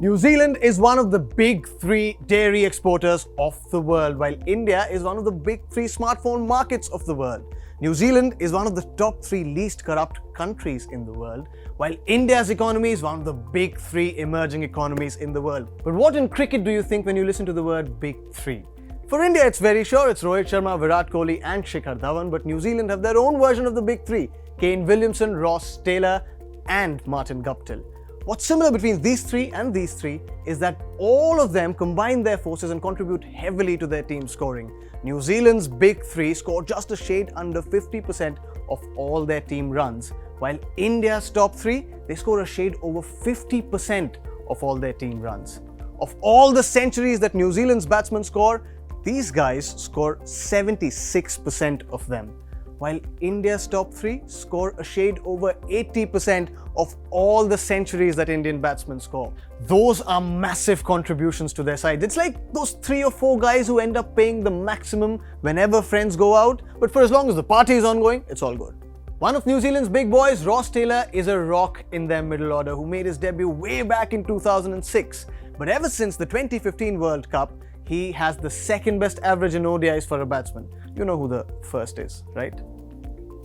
New Zealand is one of the big three dairy exporters of the world, while India is one of the big three smartphone markets of the world. New Zealand is one of the top three least corrupt countries in the world, while India's economy is one of the big three emerging economies in the world. But what in cricket do you think when you listen to the word big three? For India, it's very sure it's Rohit Sharma, Virat Kohli and Shikhar Dhawan, but New Zealand have their own version of the big three: Kane, Williamson, Ross Taylor and Martin Guptill. What's similar between these three and these three is that all of them combine their forces and contribute heavily to their team scoring. New Zealand's big three score just a shade under 50% of all their team runs, while India's top three, they score a shade over 50% of all their team runs. Of all the centuries that New Zealand's batsmen score, these guys score 76% of them, while India's top three score a shade over 80% of all the centuries that Indian batsmen score. Those are massive contributions to their side. It's like those 3 or 4 guys who end up paying the maximum whenever friends go out, but for as long as the party is ongoing, it's all good. One of New Zealand's big boys, Ross Taylor, is a rock in their middle order who made his debut way back in 2006. But ever since the 2015 World Cup, he has the second best average in ODIs for a batsman. You know who the first is, right?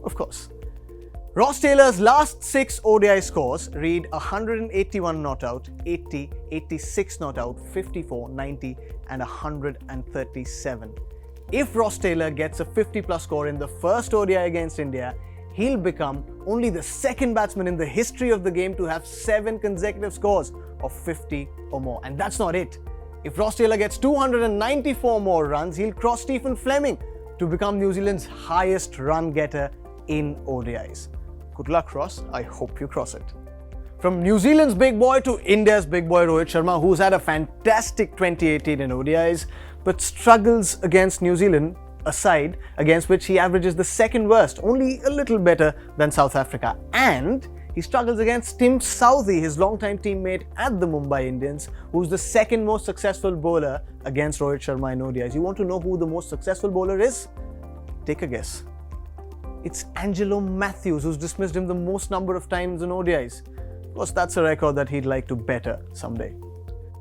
Of course. Ross Taylor's last 6 ODI scores read 181 not out, 80, 86 not out, 54, 90 and 137. If Ross Taylor gets a 50+ score in the first ODI against India, he'll become only the second batsman in the history of the game to have 7 consecutive scores of 50 or more. And that's not it. If Ross Taylor gets 294 more runs, he'll cross Stephen Fleming to become New Zealand's highest run getter in ODIs. Good luck, Ross. I hope you cross it. From New Zealand's big boy to India's big boy Rohit Sharma, who's had a fantastic 2018 in ODIs, but struggles against New Zealand, a side against which he averages the second worst, only a little better than South Africa. And he struggles against Tim Southee, his longtime teammate at the Mumbai Indians, who's the second most successful bowler against Rohit Sharma in ODIs. You want to know who the most successful bowler is? Take a guess. It's Angelo Matthews, who's dismissed him the most number of times in ODIs. Of course, that's a record that he'd like to better someday.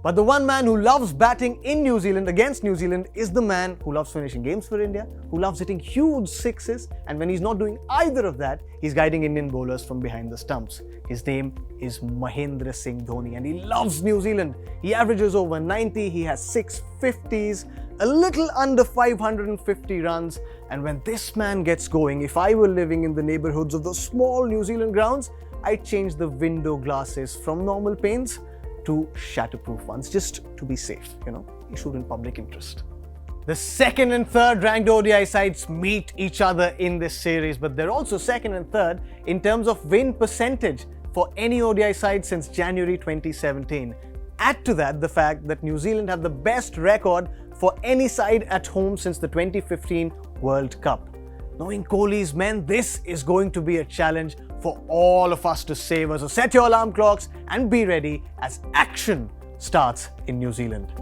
But the one man who loves batting in New Zealand against New Zealand is the man who loves finishing games for India, who loves hitting huge sixes, and when he's not doing either of that, he's guiding Indian bowlers from behind the stumps. His name is Mahendra Singh Dhoni, and he loves New Zealand. He averages over 90, he has 6 50s, a little under 550 runs, and when this man gets going, if I were living in the neighborhoods of those small New Zealand grounds, I'd change the window glasses from normal panes to shatterproof ones, just to be safe, issue in public interest. The second and third ranked ODI sides meet each other in this series, but they're also second and third in terms of win percentage for any ODI side since January 2017. Add to that the fact that New Zealand have the best record for any side at home since the 2015 World Cup. Knowing Kohli's men, this is going to be a challenge for all of us to savour. So set your alarm clocks and be ready as action starts in New Zealand.